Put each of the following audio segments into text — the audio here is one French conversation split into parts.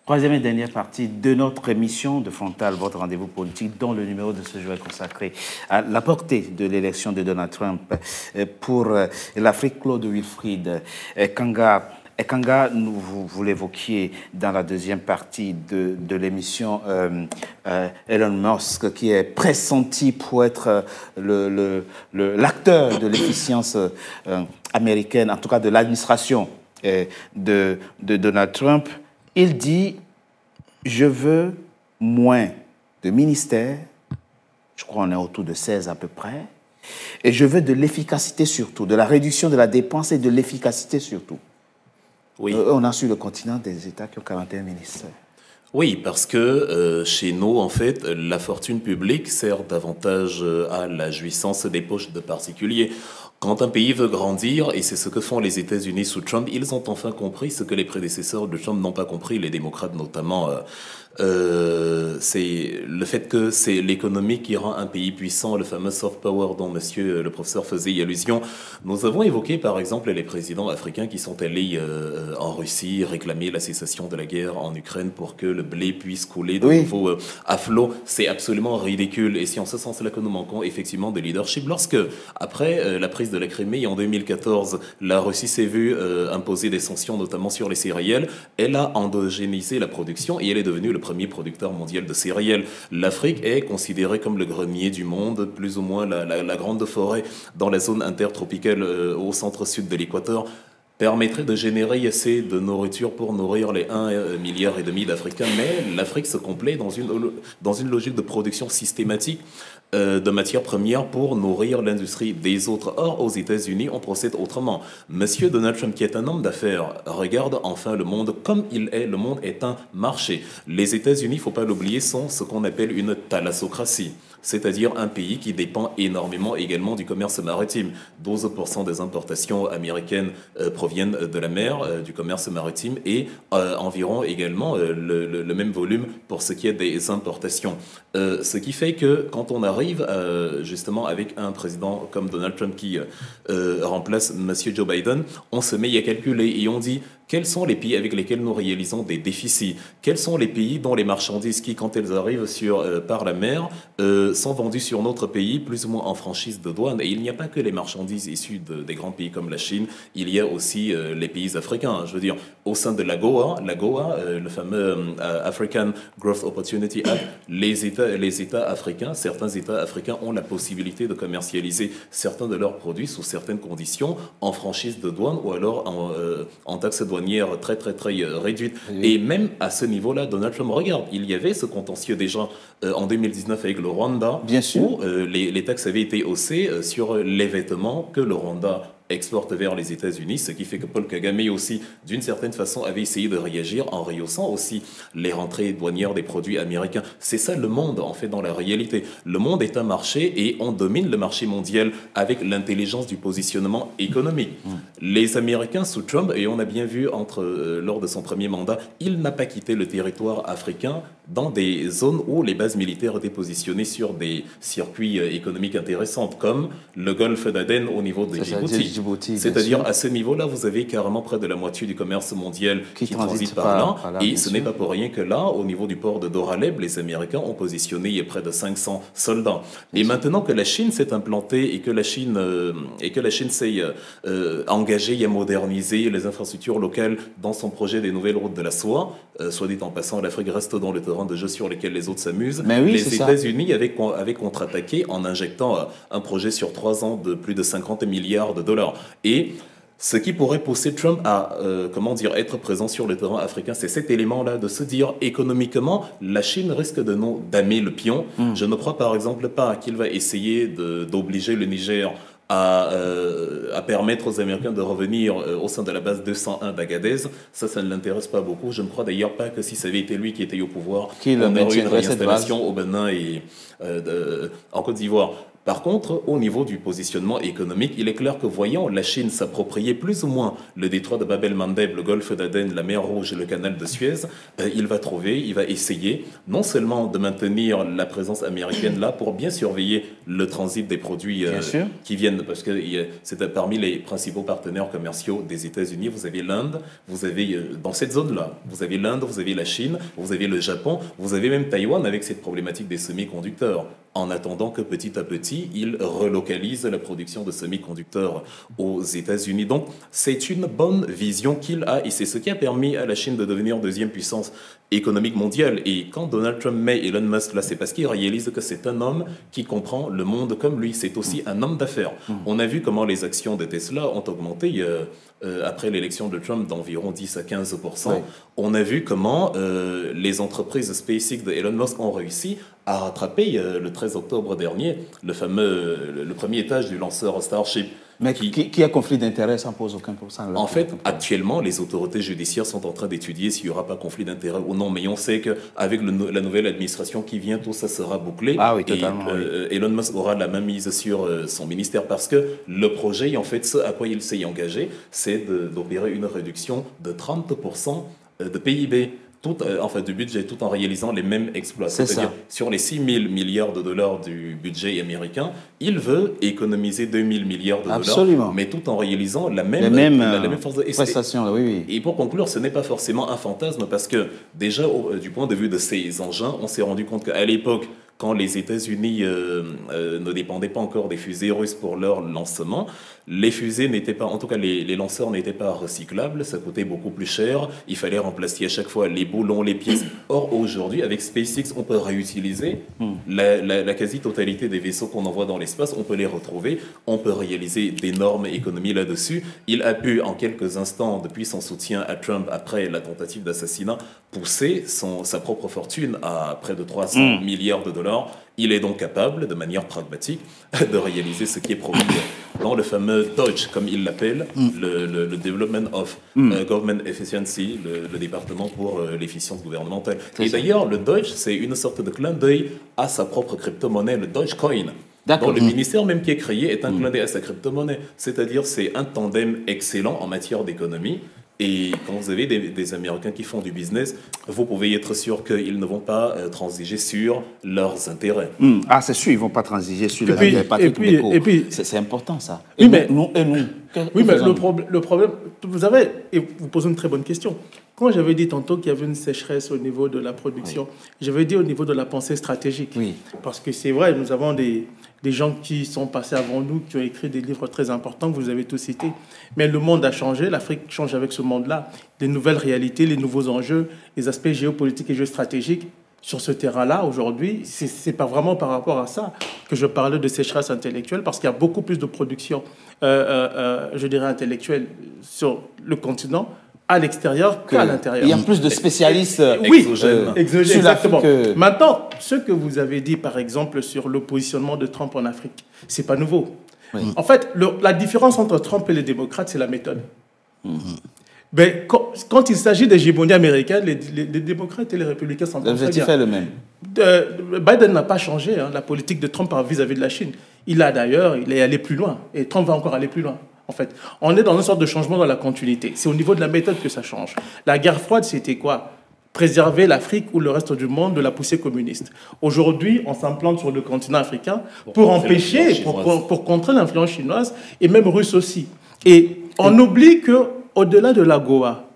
Troisième et dernière partie de notre émission de Frontal, votre rendez-vous politique, dont le numéro de ce jour est consacré à la portée de l'élection de Donald Trump pour l'Afrique. Claude Wilfried Kanga. Kanga, vous l'évoquiez dans la deuxième partie de l'émission, Elon Musk, qui est pressenti pour être l'acteur de l'efficience américaine, en tout cas de l'administration de Donald Trump. Il dit, je veux moins de ministères, je crois qu'on est autour de 16 à peu près, et je veux de l'efficacité surtout, de la réduction de la dépense et de l'efficacité surtout. Oui. On a sur le continent des États qui ont 41 ministères. Oui, parce que chez nous, en fait, la fortune publique sert davantage à la jouissance des poches de particuliers. Quand un pays veut grandir, et c'est ce que font les États-Unis sous Trump, ils ont enfin compris ce que les prédécesseurs de Trump n'ont pas compris, les démocrates notamment. C'est le fait que c'est l'économie qui rend un pays puissant, le fameux soft power dont monsieur le professeur faisait allusion. Nous avons évoqué par exemple les présidents africains qui sont allés en Russie réclamer la cessation de la guerre en Ukraine pour que le blé puisse couler de nouveau à flot. C'est absolument ridicule, et c'est en ce sens-là que nous manquons effectivement de leadership. Lorsque, après la prise de la Crimée en 2014, la Russie s'est vue imposer des sanctions notamment sur les céréales, elle a endogénisé la production et elle est devenue le premier producteur mondial de céréales. L'Afrique est considérée comme le grenier du monde, plus ou moins la grande forêt dans la zone intertropicale au centre-sud de l'équateur permettrait de générer assez de nourriture pour nourrir les 1,5 milliard d'Africains, mais l'Afrique se complaît dans une logique de production systématique de matières premières pour nourrir l'industrie des autres. Or, aux États-Unis, on procède autrement. Monsieur Donald Trump, qui est un homme d'affaires, regarde enfin le monde comme il est. Le monde est un marché. Les États-Unis, il ne faut pas l'oublier, sont ce qu'on appelle une thalassocratie, c'est-à-dire un pays qui dépend énormément également du commerce maritime. 12% des importations américaines proviennent de la mer, du commerce maritime, et environ également le même volume pour ce qui est des importations. Ce qui fait que quand on arrive justement avec un président comme Donald Trump qui remplace monsieur Joe Biden, on se met à calculer et on dit quels sont les pays avec lesquels nous réalisons des déficits? Quels sont les pays dont les marchandises qui, quand elles arrivent par la mer, sont vendues sur notre pays, plus ou moins en franchise de douane? Et il n'y a pas que les marchandises issues des grands pays comme la Chine, il y a aussi les pays africains. Je veux dire, au sein de l'AGOA, le fameux African Growth Opportunity Act, les États africains, certains États africains ont la possibilité de commercialiser certains de leurs produits sous certaines conditions, en franchise de douane ou alors en taxe douanière très réduite. Oui. Et même à ce niveau-là, Donald Trump, regarde, il y avait ce contentieux déjà en 2019 avec le Rwanda, bien sûr, où les taxes avaient été haussées sur les vêtements que le Rwanda exporte vers les États-Unis, ce qui fait que Paul Kagame aussi, d'une certaine façon, avait essayé de réagir en rehaussant aussi les rentrées douanières des produits américains. C'est ça le monde, en fait, dans la réalité. Le monde est un marché et on domine le marché mondial avec l'intelligence du positionnement économique. Les Américains sous Trump, et on a bien vu lors de son premier mandat, il n'a pas quitté le territoire africain dans des zones où les bases militaires étaient positionnées sur des circuits économiques intéressants, comme le golfe d'Aden au niveau de Djibouti. C'est-à-dire, à ce niveau-là, vous avez carrément près de la moitié du commerce mondial qui transite par là. Et ce n'est pas pour rien que là, au niveau du port de Doraleb, les Américains ont positionné près de 500 soldats. Et maintenant que la Chine s'est implantée et que la Chine s'est engagée à moderniser les infrastructures locales dans son projet des nouvelles routes de la soie, soit dit en passant, l'Afrique reste dans le terrain de jeu sur lesquels les autres s'amusent. Oui, les États-Unis avaient contre-attaqué en injectant un projet sur 3 ans de plus de 50 milliards de dollars. Et ce qui pourrait pousser Trump à être présent sur le terrain africain, c'est cet élément-là de se dire économiquement, la Chine risque de nous damer le pion. Je ne crois par exemple pas qu'il va essayer d'obliger le Niger à permettre aux Américains de revenir au sein de la base 201 d'Agadez. Ça ne l'intéresse pas beaucoup. Je ne crois d'ailleurs pas que si ça avait été lui qui était au pouvoir, on aurait eu une réinstallation au Bénin et en Côte d'Ivoire. Par contre, au niveau du positionnement économique, il est clair que voyant la Chine s'approprier plus ou moins le détroit de Bab el-Mandeb, le golfe d'Aden, la mer Rouge et le canal de Suez, il va essayer non seulement de maintenir la présence américaine là pour bien surveiller le transit des produits qui viennent, parce que c'est parmi les principaux partenaires commerciaux des États-Unis. Vous avez l'Inde, vous avez dans cette zone-là, vous avez l'Inde, vous avez la Chine, vous avez le Japon, vous avez même Taïwan avec cette problématique des semi-conducteurs. En attendant que petit à petit, il relocalise la production de semi-conducteurs aux États-Unis. Donc, c'est une bonne vision qu'il a et c'est ce qui a permis à la Chine de devenir deuxième puissance économique mondiale. Et quand Donald Trump met Elon Musk là, c'est parce qu'il réalise que c'est un homme qui comprend le monde comme lui. C'est aussi un homme d'affaires. On a vu comment les actions de Tesla ont augmenté après l'élection de Trump d'environ 10 à 15%. Oui. On a vu comment les entreprises SpaceX de Elon Musk ont réussi à rattraper le 13 octobre dernier le premier étage du lanceur Starship. Mais qui a conflit d'intérêts, ça ne pose aucun problème. En fait, actuellement, les autorités judiciaires sont en train d'étudier s'il n'y aura pas conflit d'intérêts ou non. Mais on sait qu'avec la nouvelle administration qui vient, tout ça sera bouclé. Ah oui, totalement. Et Elon Musk aura la main mise sur son ministère parce que le projet, en fait, ce à quoi il s'est engagé, c'est d'opérer une réduction de 30% de PIB. Du budget, tout en réalisant les mêmes exploits. C'est-à-dire, sur les 6 000 milliards de dollars du budget américain, il veut économiser 2 000 milliards de dollars, mais tout en réalisant la même force de prestation. Oui. Et pour conclure, ce n'est pas forcément un fantasme, parce que déjà, du point de vue de ces engins, on s'est rendu compte qu'à l'époque, quand les États-Unis ne dépendaient pas encore des fusées russes pour leur lancement, les fusées n'étaient pas, en tout cas les lanceurs n'étaient pas recyclables, ça coûtait beaucoup plus cher, il fallait remplacer à chaque fois les boulons, les pièces. Or aujourd'hui, avec SpaceX, on peut réutiliser la quasi-totalité des vaisseaux qu'on envoie dans l'espace, on peut les retrouver, on peut réaliser d'énormes économies là-dessus. Il a pu, en quelques instants, depuis son soutien à Trump après la tentative d'assassinat, pousser sa propre fortune à près de 300 milliards de dollars. Il est donc capable, de manière pragmatique, de réaliser ce qui est promis dans le fameux DOGE, comme il l'appelle, le Development of Government Efficiency, le département pour l'efficience gouvernementale. Et d'ailleurs, le DOGE, c'est une sorte de clin d'œil à sa propre crypto-monnaie, le Dogecoin. Dont le ministère même qui est créé est un clin d'œil à sa crypto-monnaie. C'est-à-dire, c'est un tandem excellent en matière d'économie. Et quand vous avez des Américains qui font du business, vous pouvez être sûr qu'ils ne vont pas transiger sur leurs intérêts. Ah, c'est sûr, ils ne vont pas transiger sur les intérêts. Et puis, c'est important, ça. Oui, mais le problème, vous posez une très bonne question. Quand j'avais dit tantôt qu'il y avait une sécheresse au niveau de la production, j'avais dit au niveau de la pensée stratégique. Oui. Parce que c'est vrai, nous avons des gens qui sont passés avant nous, qui ont écrit des livres très importants, que vous avez tous cités. Mais le monde a changé, l'Afrique change avec ce monde-là. Les nouvelles réalités, les nouveaux enjeux, les aspects géopolitiques et géostratégiques. Sur ce terrain-là, aujourd'hui, c'est pas vraiment par rapport à ça que je parlais de sécheresse intellectuelle, parce qu'il y a beaucoup plus de production, je dirais, intellectuelle sur le continent, à l'extérieur qu'à l'intérieur. Il y a plus de spécialistes exogènes. Exactement. Maintenant, ce que vous avez dit, par exemple, sur le positionnement de Trump en Afrique, c'est pas nouveau. Oui. En fait, la différence entre Trump et les démocrates, c'est la méthode. Mais quand il s'agit d'hégémonie américaine, les démocrates et les républicains sont l'objectif est le même. Biden n'a pas changé la politique de Trump vis-à-vis de la Chine. Il est allé plus loin. Et Trump va encore aller plus loin. En fait, on est dans une sorte de changement dans la continuité. C'est au niveau de la méthode que ça change. La guerre froide, c'était quoi ? Préserver l'Afrique ou le reste du monde de la poussée communiste. Aujourd'hui, on s'implante sur le continent africain pour empêcher, pour contrer l'influence chinoise et même russe aussi. Et on oublie qu'au-delà de la Goa,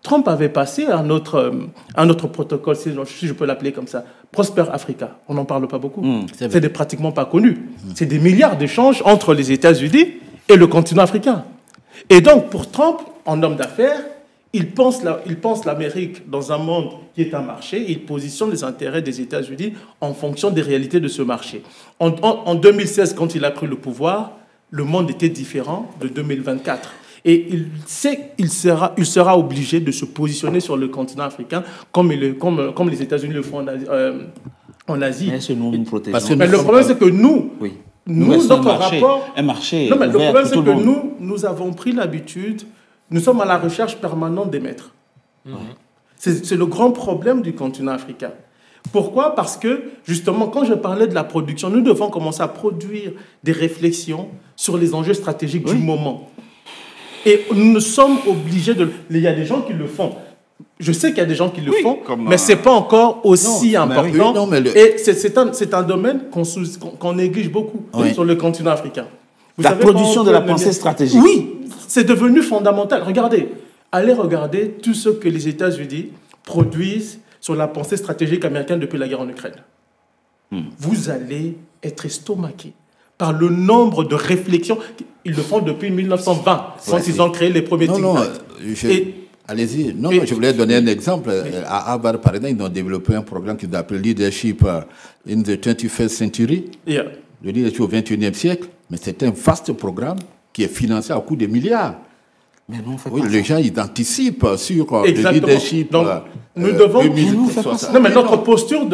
Trump avait passé un autre protocole, si je peux l'appeler comme ça, Prosper Africa. On n'en parle pas beaucoup. C'est pratiquement pas connu. C'est des milliards d'échanges entre les États-Unis et le continent africain. Et donc, pour Trump, en homme d'affaires, il pense l'Amérique dans un monde qui est un marché. Il positionne les intérêts des États-Unis en fonction des réalités de ce marché. En 2016, quand il a pris le pouvoir, le monde était différent de 2024. Et il sait qu'il sera obligé de se positionner sur le continent africain comme les États-Unis le font en Asie. Mais le problème, c'est que nous... Oui. Notre rapport... Un marché non, mais le problème, c'est que nous avons pris l'habitude, nous sommes à la recherche permanente des maîtres. C'est le grand problème du continent africain. Pourquoi? Parce que, justement, quand je parlais de la production, nous devons commencer à produire des réflexions sur les enjeux stratégiques du moment. Et nous sommes obligés de... Il y a des gens qui le font. Je sais qu'il y a des gens qui le font, mais ce n'est pas encore aussi important. Et c'est un domaine qu'on néglige beaucoup sur le continent africain. La production de la pensée stratégique. Oui, c'est devenu fondamental. Regardez, allez regarder tout ce que les États-Unis produisent sur la pensée stratégique américaine depuis la guerre en Ukraine. Vous allez être estomaqué par le nombre de réflexions. Ils le font depuis 1920, quand ils ont créé les premiers think tanks. Allez-y. Non, je voulais donner un exemple. À Harvard, par exemple, ils ont développé un programme qu'ils appellent Leadership in the 21st Century. Le leadership au 21e siècle. Mais c'est un vaste programme qui est financé à coût de milliards. Mais non, les gens ils anticipent sur le leadership. Donc, nous devons... Non, mais notre posture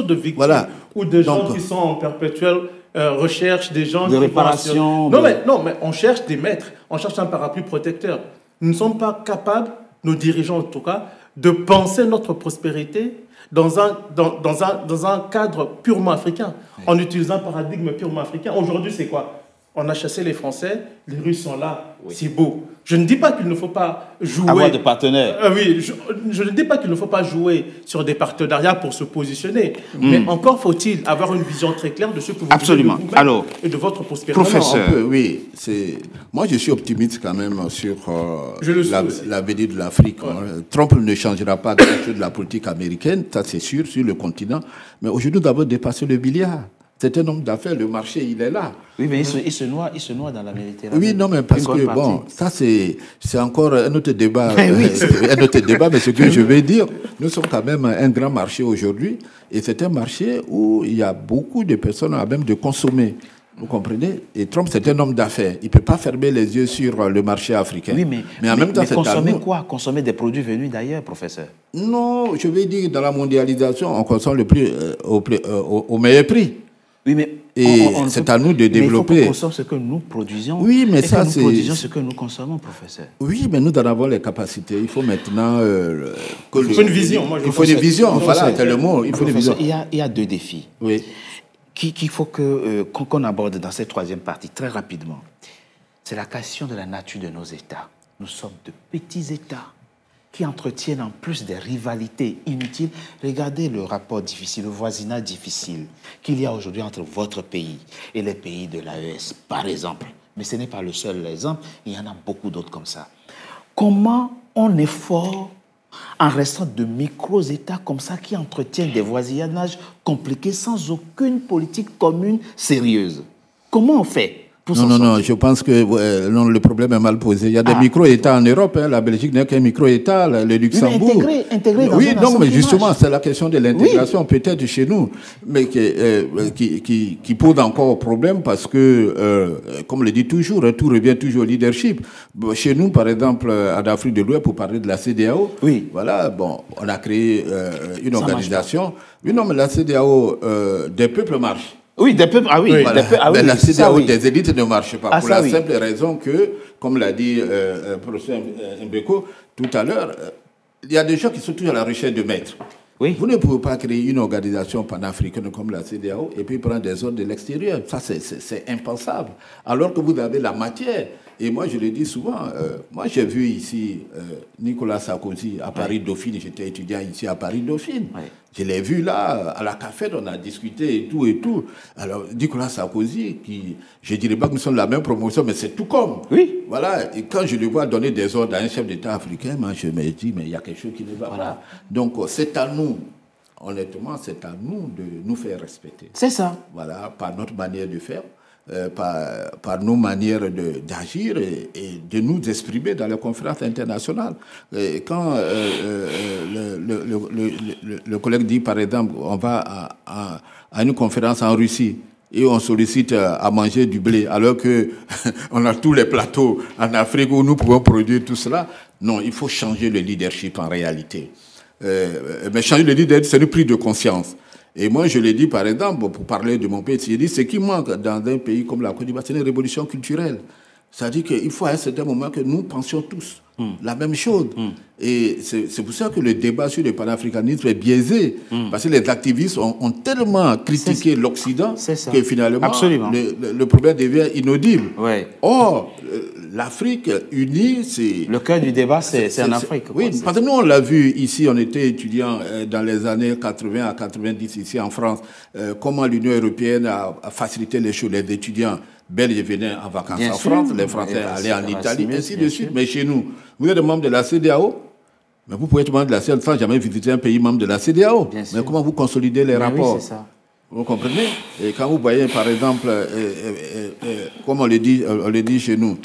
de victime, ou de gens qui sont en perpétuelle recherche, des gens de réparation. Non, mais on cherche des maîtres, on cherche un parapluie protecteur. Nous ne sommes pas capables, nos dirigeants en tout cas, de penser notre prospérité dans un cadre purement africain, en utilisant un paradigme purement africain. Aujourd'hui, c'est quoi? On a chassé les Français, les Russes sont là, c'est beau. Je ne dis pas qu'il ne faut pas jouer... Avoir des partenaires. Oui, je ne dis pas qu'il ne faut pas jouer sur des partenariats pour se positionner, mais encore faut-il avoir une vision très claire de ce que vous voulez de vous-même. Alors, et de votre prospérité. Professeur. Oui, moi je suis optimiste quand même sur l'avenir de l'Afrique. Ouais. Trump ne changera pas grand-chose de la politique américaine, ça c'est sûr, sur le continent. Mais aujourd'hui, nous avons dépassé le milliard. C'est un homme d'affaires, le marché, il est là. Oui, mais il se noie dans la Méditerranée. Oui, non, mais parce que, bon, ça c'est encore un autre débat. Un autre débat, mais ce que je veux dire, nous sommes quand même un grand marché aujourd'hui, et c'est un marché où il y a beaucoup de personnes à même de consommer. Vous comprenez? Et Trump, c'est un homme d'affaires. Il ne peut pas fermer les yeux sur le marché africain. Oui, mais en même temps, c'est consommer quoi? Consommer des produits venus d'ailleurs, professeur? Non, je veux dire, dans la mondialisation, on consomme au meilleur prix. Oui, mais c'est à nous de développer. Mais il faut qu'on consomme ce que nous produisons. Oui, mais ça, c'est... nous produisons ce que nous consommons, professeur. Oui, mais nous en avons les capacités. Il faut maintenant... il faut une vision. Il faut une vision, voilà, c'est le mot. Il faut une vision. Il y a deux défis qu'il faut qu'on aborde dans cette troisième partie, très rapidement. C'est la question de la nature de nos États. Nous sommes de petits États qui entretiennent en plus des rivalités inutiles. Regardez le rapport difficile, le voisinage difficile qu'il y a aujourd'hui entre votre pays et les pays de l'AES, par exemple. Mais ce n'est pas le seul exemple, il y en a beaucoup d'autres comme ça. Comment on est fort en restant de micro-États comme ça qui entretiennent des voisinages compliqués sans aucune politique commune sérieuse? Comment on fait? Non, je pense que le problème est mal posé. Il y a des micro-États en Europe. La Belgique n'est qu'un micro-État, le Luxembourg. Intégré dans non, mais justement, c'est la question de l'intégration, peut-être chez nous, mais qui pose encore problème parce que, comme le dit toujours, tout revient toujours au leadership. Chez nous, par exemple, en Afrique de l'Ouest, pour parler de la CEDEAO, voilà, bon, on a créé une organisation. Oui, non, mais la CEDEAO, des peuples marchent. Oui, des peuples, voilà. Mais la CEDEAO des élites ne marche pas. Pour la simple raison que, comme l'a dit le professeur Mbeko tout à l'heure, il y a des gens qui sont toujours à la recherche de maîtres. Vous ne pouvez pas créer une organisation panafricaine comme la CEDEAO et puis prendre des ordres de l'extérieur. Ça, c'est impensable. Alors que vous avez la matière. Et moi, je le dis souvent, moi j'ai vu ici Nicolas Sarkozy à Paris-Dauphine, j'étais étudiant ici à Paris-Dauphine. Je l'ai vu là, à la café, on a discuté et tout et tout. Alors, Nicolas Sarkozy, je ne dirais pas que nous sommes de la même promotion, mais c'est tout comme. Voilà, et quand je le vois donner des ordres à un chef d'État africain, moi je me dis, mais il y a quelque chose qui ne va pas. Donc, c'est à nous, honnêtement, c'est à nous de nous faire respecter. C'est ça. Voilà, par notre manière de faire. Par nos manières d'agir et de nous exprimer dans les conférences internationales. Et quand le collègue dit, par exemple, on va à une conférence en Russie et on sollicite à manger du blé, alors qu'on a tous les plateaux en Afrique où nous pouvons produire tout cela, non, il faut changer le leadership en réalité. Mais changer le leadership, c'est le prix de conscience. Et moi, je l'ai dit, par exemple, pour parler de mon pays, j'ai dit, ce qui manque dans un pays comme la Côte d'Ivoire, c'est une révolution culturelle. C'est-à-dire qu'il faut à un certain moment que nous pensions tous La même chose. Et c'est pour ça que le débat sur le panafricanisme est biaisé. Parce que les activistes ont tellement critiqué l'Occident que finalement, le problème devient inaudible. Ouais. Or, l'Afrique unie, c'est... Le cœur du débat, c'est en Afrique. Oui, parce que nous, on l'a vu ici, on était étudiants dans les années 80 à 90 ici en France, comment l'Union européenne a facilité les choses, les étudiants belges venaient en vacances en France, les Français allaient en Italie, ainsi de suite. Mais chez nous, vous êtes membre de la CEDEAO, mais vous pouvez être membre de la CEDEAO sans jamais visiter un pays membre de la CEDEAO. Mais comment vous consolidez les rapports? Oui, c'est ça. Vous comprenez? Et quand vous voyez, par exemple, comme on le dit chez nous,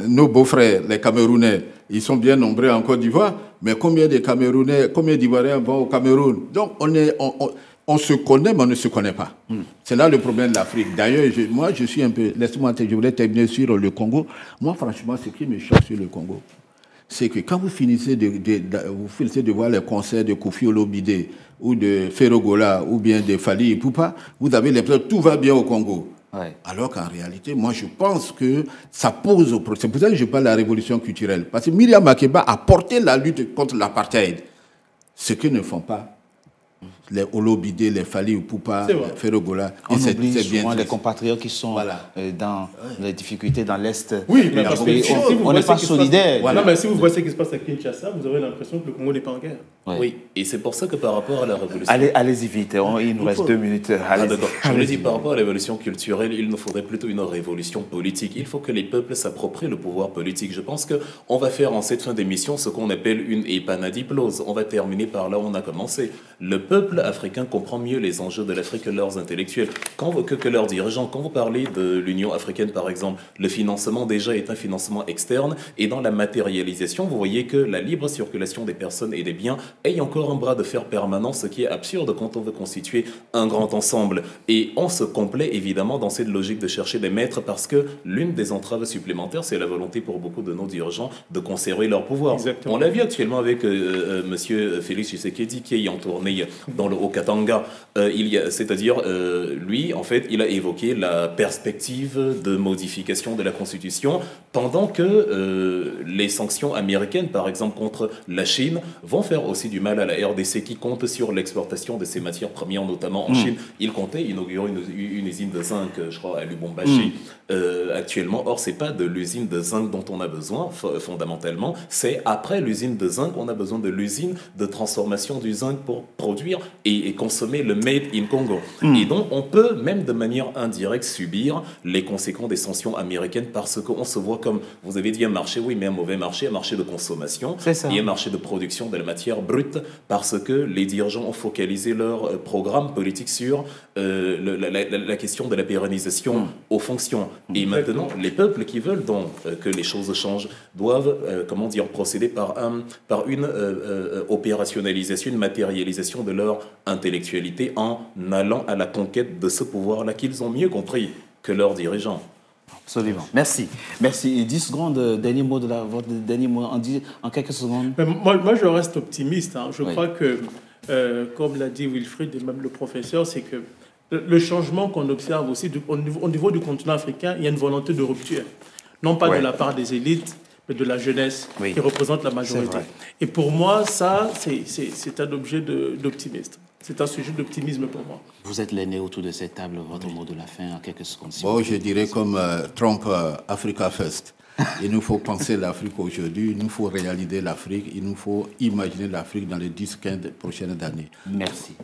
nos beaux-frères, les Camerounais, ils sont bien nombreux en Côte d'Ivoire, mais combien de Camerounais, combien d'Ivoiriens vont au Cameroun? Donc, on se connaît, mais on ne se connaît pas. C'est là le problème de l'Afrique. D'ailleurs, moi, je suis un peu... Laissez-moi, je voulais terminer sur le Congo. Moi, franchement, ce qui me choque sur le Congo, c'est que quand vous finissez de voir les concerts de Koffi Olomide ou de Ferrogola ou bien de Fally Ipupa, vous avez l'impression que tout va bien au Congo. Ouais. Alors qu'en réalité, moi, je pense que ça pose... C'est pour ça que je parle de la révolution culturelle. Parce que Myriam Makeba a porté la lutte contre l'apartheid. Ce que ne font pas les Olomide, les Fally Ipupa, les Ferrogola. On oublie souvent les compatriotes qui sont dans les difficultés dans l'Est. Oui, mais parce que on n'est pas solidaires. Non, mais si vous voyez ce qui se passe à Kinshasa, vous avez l'impression que le Congo n'est pas en guerre. Oui, et c'est pour ça que par rapport à la révolution... Allez-y vite, il nous reste 2 minutes. Je le dis, par rapport à la révolution culturelle, il nous faudrait plutôt une révolution politique. Il faut que les peuples s'approprient le pouvoir politique. Je pense qu'on va faire en cette fin d'émission ce qu'on appelle une épanadiplose. On va terminer par là où on a commencé. Le peuple africain comprend mieux les enjeux de l'Afrique que leurs intellectuels, que leurs dirigeants. Quand vous parlez de l'Union africaine, par exemple, le financement déjà est un financement externe, et dans la matérialisation, vous voyez que la libre circulation des personnes et des biens est encore un bras de fer permanent, ce qui est absurde quand on veut constituer un grand ensemble. Et on se complaît évidemment dans cette logique de chercher des maîtres, parce que l'une des entraves supplémentaires, c'est la volonté pour beaucoup de nos dirigeants de conserver leur pouvoir. Exactement. On l'a vu actuellement avec monsieur Félix Tshisekedi, qui est en tournée dans le Haut-Katanga. C'est-à-dire, lui, en fait, il a évoqué la perspective de modification de la Constitution, pendant que les sanctions américaines, par exemple, contre la Chine, vont faire aussi du mal à la RDC, qui compte sur l'exportation de ces matières premières, notamment en Chine. Il comptait inaugurer une usine de zinc, je crois, à Lubumbashi, actuellement. Or, c'est pas de l'usine de zinc dont on a besoin, fondamentalement. C'est après l'usine de zinc, on a besoin de l'usine de transformation du zinc pour produire et consommer le made in Congo. Et donc, on peut, même de manière indirecte, subir les conséquences des sanctions américaines, parce qu'on se voit comme, vous avez dit, un marché, oui, mais un mauvais marché, un marché de consommation et un marché de production de la matière brute, parce que les dirigeants ont focalisé leur programme politique sur la question de la pérennisation aux fonctions. Et maintenant, les peuples qui veulent donc que les choses changent doivent, procéder par une opérationnalisation, une matérialisation de leur intellectualité, en allant à la conquête de ce pouvoir-là qu'ils ont mieux compris que leurs dirigeants. Absolument. Merci. Merci. 10 secondes, dernier mot votre dernier mot en quelques secondes. Moi, je reste optimiste. Je crois que, comme l'a dit Wilfried et même le professeur, c'est que le changement qu'on observe aussi au niveau du continent africain, il y a une volonté de rupture. Non pas de la part des élites, mais de la jeunesse qui représente la majorité. Et pour moi, ça, c'est un objet d'optimisme. C'est un sujet d'optimisme pour moi. Vous êtes l'aîné autour de cette table, votre mot de la fin en quelques secondes. Bon, je dirais comme Trump, Africa First. Il nous faut penser l'Afrique aujourd'hui, il nous faut réaliser l'Afrique, il nous faut imaginer l'Afrique dans les 10-15 prochaines années. Merci.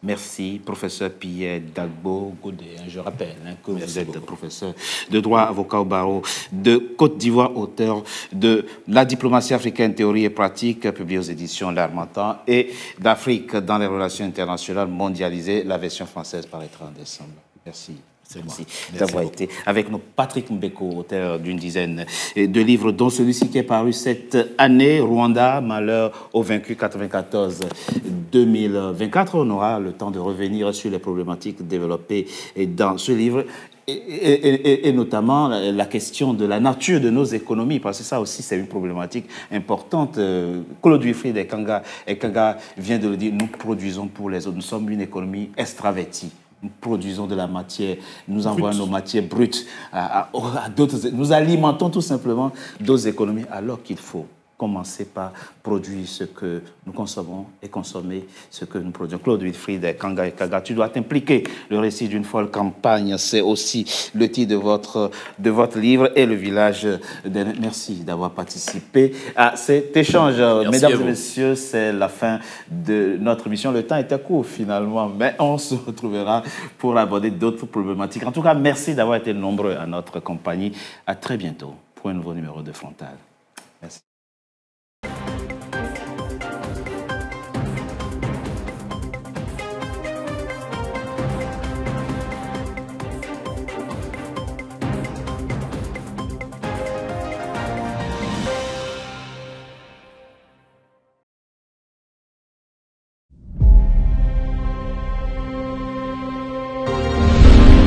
Merci, professeur Pierre Dagbo Godé. Je rappelle que vous êtes professeur de droit, avocat au barreau de Côte d'Ivoire, auteur de La diplomatie africaine, théorie et pratique, publié aux éditions L'Harmattan, et d'Afrique dans les relations internationales mondialisées. La version française paraîtra en décembre. Merci. Merci d'avoir été avec nous. Patrick Mbeko, auteur d'une dizaine de livres, dont celui-ci qui est paru cette année, Rwanda, malheur aux vaincus 94-2024. On aura le temps de revenir sur les problématiques développées dans ce livre. Et notamment la question de la nature de nos économies, parce que ça aussi c'est une problématique importante. Claude Wilfried Ekanga vient de le dire, nous produisons pour les autres, nous sommes une économie extravertie. nous produisons de la matière, nous envoyons nos matières brutes à d'autres, nous alimentons tout simplement d'autres économies, alors qu'il faut commencer par produire ce que nous consommons et consommer ce que nous produisons. Claude Wilfried Kanga et Kaga, tu dois t'impliquer. Le récit d'une folle campagne, c'est aussi le titre de votre livre et le village. Merci d'avoir participé à cet échange. Merci. Mesdames et messieurs, c'est la fin de notre émission. Le temps était court finalement, mais on se retrouvera pour aborder d'autres problématiques. En tout cas, merci d'avoir été nombreux à notre compagnie. À très bientôt pour un nouveau numéro de Frontal.